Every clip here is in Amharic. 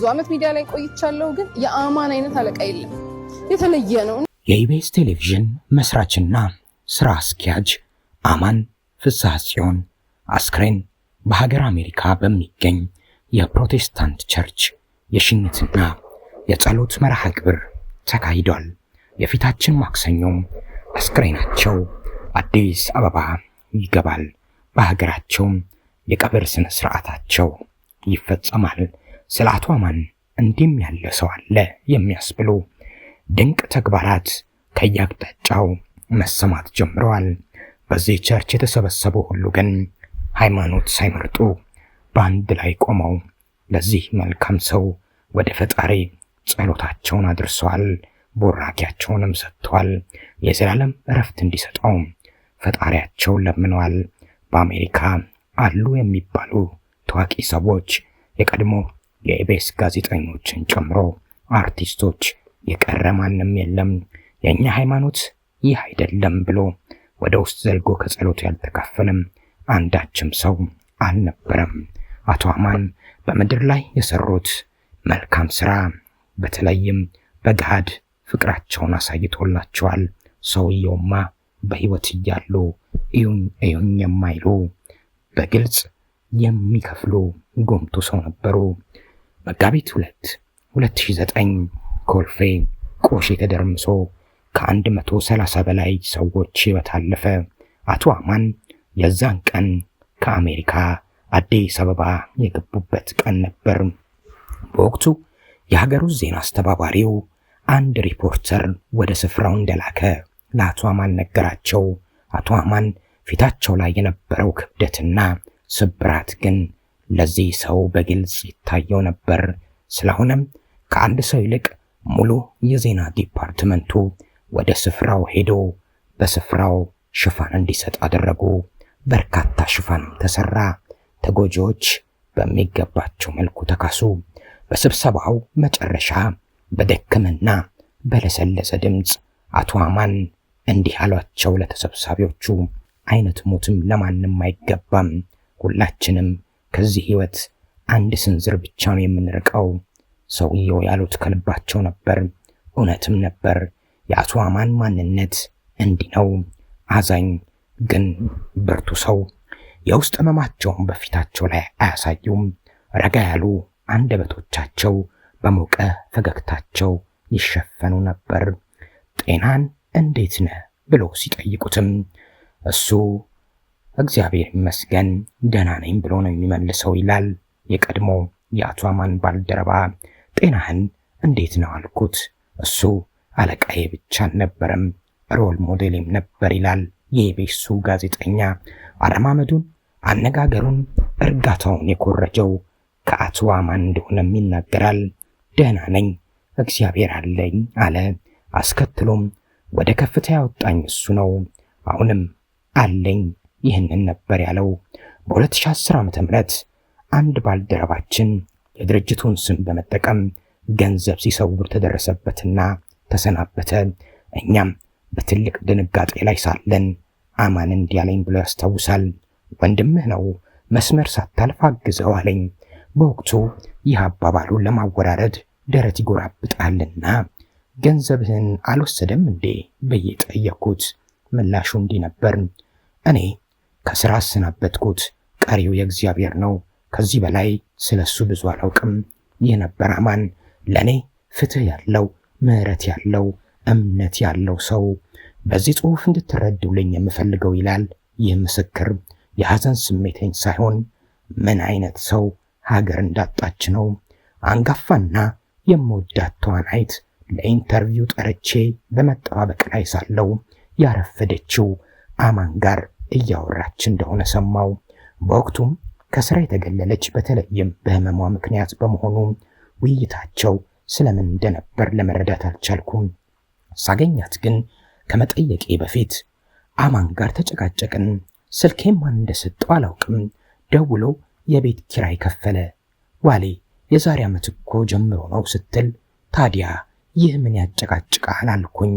ብዙ አመት ሚዲያ ላይ ቆይቻለሁ፣ ግን የአማን አይነት አለቃ የለም። የተለየ ነው። የኢቢኤስ ቴሌቪዥን መስራችና ስራ አስኪያጅ አማን ፍስሐ ጽዮን አስክሬን በሀገር አሜሪካ በሚገኝ የፕሮቴስታንት ቸርች የሽኝትና የጸሎት መርሃ ግብር ተካሂዷል። የፊታችን ማክሰኞም አስክሬናቸው አዲስ አበባ ይገባል። በሀገራቸውም የቀብር ስነ ስርዓታቸው ይፈጸማል። ስለ አቶ አማን እንዲህም ያለ ሰው አለ የሚያስብሉ ድንቅ ተግባራት ከያቅጣጫው መሰማት ጀምረዋል። በዚህ ቸርች የተሰበሰቡ ሁሉ ግን ሃይማኖት ሳይመርጡ በአንድ ላይ ቆመው ለዚህ መልካም ሰው ወደ ፈጣሪ ጸሎታቸውን አድርሰዋል። ቡራኪያቸውንም ሰጥተዋል። የዘላለም እረፍት እንዲሰጠው ፈጣሪያቸውን ለምነዋል። በአሜሪካ አሉ የሚባሉ ታዋቂ ሰዎች፣ የቀድሞ የኢቢኤስ ጋዜጠኞችን ጨምሮ አርቲስቶች የቀረ ማንም የለም። የኛ ሃይማኖት ይህ አይደለም ብሎ ወደ ውስጥ ዘልጎ ከጸሎት ያልተካፈለም አንዳችም ሰው አልነበረም። አቶ አማን በምድር ላይ የሰሩት መልካም ስራ በተለይም በገሃድ ፍቅራቸውን አሳይቶላቸዋል። ሰውየውማ በህይወት እያሉ እዩኝ እዩኝ የማይሉ በግልጽ የሚከፍሉ ጎምቱ ሰው ነበሩ። መጋቢት 2 2009 ኮልፌ ቆሼ ተደርምሶ ከ130 በላይ ሰዎች ህይወት አለፈ። አቶ አማን የዛን ቀን ከአሜሪካ አዲስ አበባ የገቡበት ቀን ነበር። በወቅቱ የሀገሩ ዜና አስተባባሪው አንድ ሪፖርተር ወደ ስፍራው እንደላከ ለአቶ አማን ነገራቸው። አቶ አማን ፊታቸው ላይ የነበረው ክብደትና ስብራት ግን ለዚህ ሰው በግልጽ ይታየው ነበር። ስለሆነም ከአንድ ሰው ይልቅ ሙሉ የዜና ዲፓርትመንቱ ወደ ስፍራው ሄዶ በስፍራው ሽፋን እንዲሰጥ አደረጉ። በርካታ ሽፋን ተሰራ። ተጎጂዎች በሚገባቸው መልኩ ተካሱ። በስብሰባው መጨረሻ በደከመና በለሰለሰ ድምፅ አቶ አማን እንዲህ አሏቸው ለተሰብሳቢዎቹ፣ አይነት ሞትም ለማንም አይገባም። ሁላችንም ከዚህ ህይወት አንድ ስንዝር ብቻ ነው የምንርቀው። ሰውየው ያሉት ከልባቸው ነበር፣ እውነትም ነበር። የአቶ አማን ማንነት እንዲህ ነው። አዛኝ ግን ብርቱ ሰው። የውስጥ ህመማቸውን በፊታቸው ላይ አያሳዩም። ረጋ ያሉ አንደበቶቻቸው በሞቀ ፈገግታቸው ይሸፈኑ ነበር። ጤናን እንዴት ነህ ብሎ ሲጠይቁትም እሱ እግዚአብሔር ይመስገን ደህና ነኝ ብሎ ነው የሚመልሰው ይላል። የቀድሞ የአቶ አማን ባልደረባ ጤናህን እንዴት ነው አልኩት። እሱ አለቃዬ ብቻ አልነበረም ሮል ሞዴልም ነበር ይላል። የኢቢኤሱ ጋዜጠኛ አረማመዱን፣ አነጋገሩን፣ እርጋታውን የኮረጀው ከአቶ አማን እንደሆነም ይናገራል። ደህና ነኝ እግዚአብሔር አለኝ አለ። አስከትሎም ወደ ከፍታ ያወጣኝ እሱ ነው፣ አሁንም አለኝ። ይህንን ነበር ያለው። በ2010 ዓ.ም አንድ ባልደረባችን የድርጅቱን ስም በመጠቀም ገንዘብ ሲሰውር ተደረሰበትና ተሰናበተ። እኛም በትልቅ ድንጋጤ ላይ ሳለን አማን እንዲያለኝ ብሎ ያስታውሳል። ወንድምህ ነው፣ መስመር ሳታልፍ አግዘው አለኝ። በወቅቱ ይህ አባባሉን ለማወራረድ ደረት ይጎራብጣልና ገንዘብህን አልወሰደም እንዴ ብዬ ጠየቅኩት። ምላሹ እንዲህ ነበር፣ እኔ ከስራ አሰናበትኩት፣ ቀሪው የእግዚአብሔር ነው። ከዚህ በላይ ስለሱ ብዙ አላውቅም። ይህ ነበር አማን፣ ለኔ ፍትህ ያለው ምህረት ያለው እምነት ያለው ሰው። በዚህ ጽሑፍ እንድትረዱልኝ የምፈልገው ይላል ይህ ምስክር፣ የሐዘን ስሜቴን ሳይሆን ምን አይነት ሰው ሀገር እንዳጣች ነው። አንጋፋና የምወዳት ተዋናይት ለኢንተርቪው ጠርቼ በመጠባበቅ ላይ ሳለው ያረፈደችው አማን ጋር እያወራች እንደሆነ ሰማው። በወቅቱም ከስራ የተገለለች በተለይም በህመሟ ምክንያት በመሆኑ ውይይታቸው ስለምን እንደነበር ለመረዳት አልቻልኩም። ሳገኛት ግን ከመጠየቄ በፊት አማን ጋር ተጨቃጨቅን። ስልኬን ማን እንደሰጠው አላውቅም። ደውሎ የቤት ኪራይ ከፈለ። ዋሌ የዛሬ ዓመት እኮ ጀምሮ ነው ስትል፣ ታዲያ ይህ ምን ያጨቃጭቃል አልኩኝ።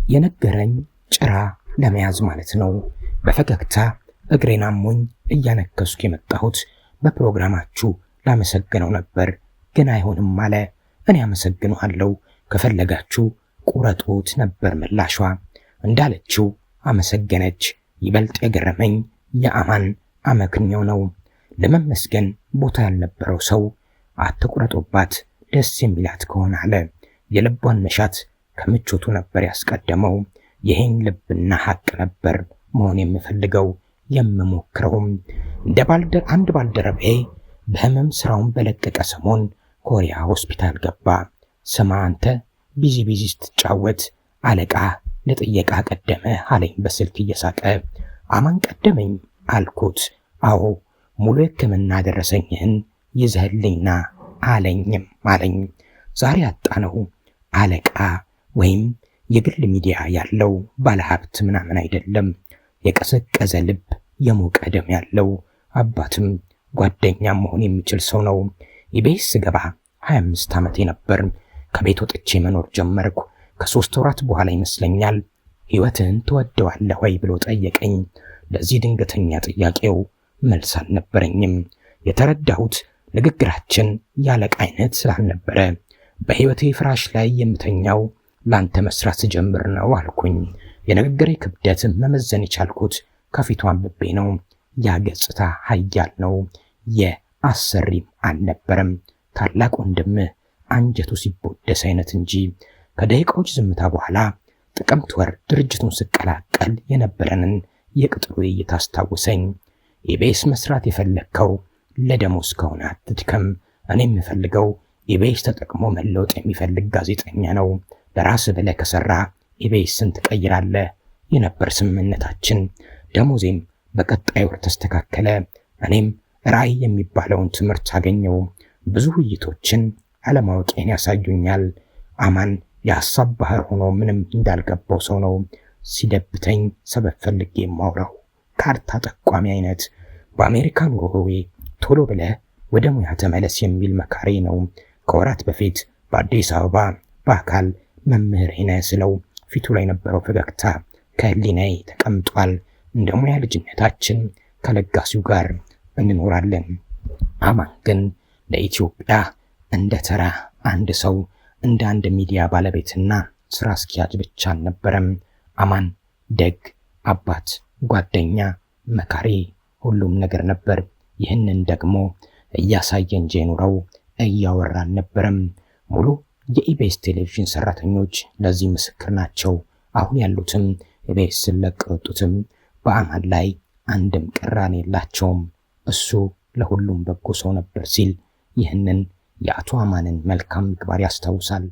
የነገረኝ ጭራ ለመያዝ ማለት ነው። በፈገግታ እግሬን አሞኝ እያነከስኩ የመጣሁት በፕሮግራማችሁ ላመሰግነው ነበር፣ ግን አይሆንም አለ። እኔ አመሰግነዋለሁ፣ ከፈለጋችሁ ቁረጡት ነበር ምላሿ። እንዳለችው አመሰገነች። ይበልጥ የገረመኝ የአማን አመክንዮ ነው። ለመመስገን ቦታ ያልነበረው ሰው አትቁረጡባት ደስ የሚላት ከሆነ አለ። የልቧን መሻት ከምቾቱ ነበር ያስቀደመው። ይህን ልብና ሐቅ ነበር መሆን የምፈልገው የምሞክረውም። አንድ ባልደረባዬ በህመም ስራውን በለቀቀ ሰሞን ኮሪያ ሆስፒታል ገባ። ስማ አንተ ቢዚ ስትጫወት አለቃ ለጥየቃ ቀደመ አለኝ በስልክ እየሳቀ። አማን ቀደመኝ አልኩት። አዎ ሙሉ ሕክምና ደረሰኝህን ይዘህልኝና አለኝ። ዛሬ አጣነው አለቃ ወይም የግል ሚዲያ ያለው ባለሀብት ምናምን አይደለም። የቀዘቀዘ ልብ የሞቀ ደም ያለው አባትም ጓደኛም መሆን የሚችል ሰው ነው። ኢቢኤስ ስገባ 25 ዓመቴ ነበር። ከቤት ወጥቼ መኖር ጀመርኩ። ከ3 ወራት በኋላ ይመስለኛል ህይወትህን ትወደዋለህ ወይ ብሎ ጠየቀኝ። ለዚህ ድንገተኛ ጥያቄው መልስ አልነበረኝም። የተረዳሁት ንግግራችን ያለቃ አይነት ስላልነበረ በህይወቴ ፍራሽ ላይ የምተኛው ላንተ መስራት ስጀምር ነው አልኩኝ። የንግግሬ ክብደት መመዘን የቻልኩት ከፊቱ አንብቤ ነው። ያ ገጽታ ኃያል ነው፣ የአሰሪም አልነበረም። ታላቅ ወንድምህ አንጀቱ ሲቦደስ አይነት እንጂ። ከደቂቃዎች ዝምታ በኋላ ጥቅምት ወር ድርጅቱን ስቀላቀል የነበረንን የቅጥር ውይይት አስታውሰኝ። ኢቢኤስ መስራት የፈለግከው ለደሞዝ ከሆነ አትድከም። እኔ የምፈልገው ኢቢኤስ ተጠቅሞ መለወጥ የሚፈልግ ጋዜጠኛ ነው። ለራስህ ብለህ ከሰራ ኢቢኤስን ትቀይራለህ የነበር ስምምነታችን። ደሞዜም በቀጣይ ወር ተስተካከለ። እኔም ራዕይ የሚባለውን ትምህርት አገኘው። ብዙ ውይይቶችን አለማወቄን ያሳዩኛል። አማን የሐሳብ ባህር ሆኖ ምንም እንዳልገባው ሰው ነው ሲደብተኝ ሰበብ ፈልጌ የማውራው። ካርታ ጠቋሚ አይነት። በአሜሪካ ኑሮዬ ቶሎ ብለህ ወደ ሙያ ተመለስ የሚል መካሪ ነው። ከወራት በፊት በአዲስ አበባ በአካል መምህር ነህ ስለው ፊቱ ላይ የነበረው ፈገግታ ከህሊናዬ ተቀምጧል። እንደ ሙያ ልጅነታችን ከለጋሲው ጋር እንኖራለን። አማን ግን ለኢትዮጵያ እንደ ተራ አንድ ሰው እንደ አንድ ሚዲያ ባለቤትና ስራ አስኪያጅ ብቻ አልነበረም። አማን ደግ አባት፣ ጓደኛ፣ መካሪ፣ ሁሉም ነገር ነበር። ይህንን ደግሞ እያሳየ እንጂ የኖረው እያወራ አልነበረም። ሙሉ የኢቢኤስ ቴሌቪዥን ሰራተኞች ለዚህ ምስክር ናቸው። አሁን ያሉትም ኢቢኤስን ለቀው የወጡትም በአማን ላይ አንድም ቅራኔ የላቸውም። እሱ ለሁሉም በጎ ሰው ነበር ሲል ይህንን የአቶ አማንን መልካም ምግባር ያስታውሳል።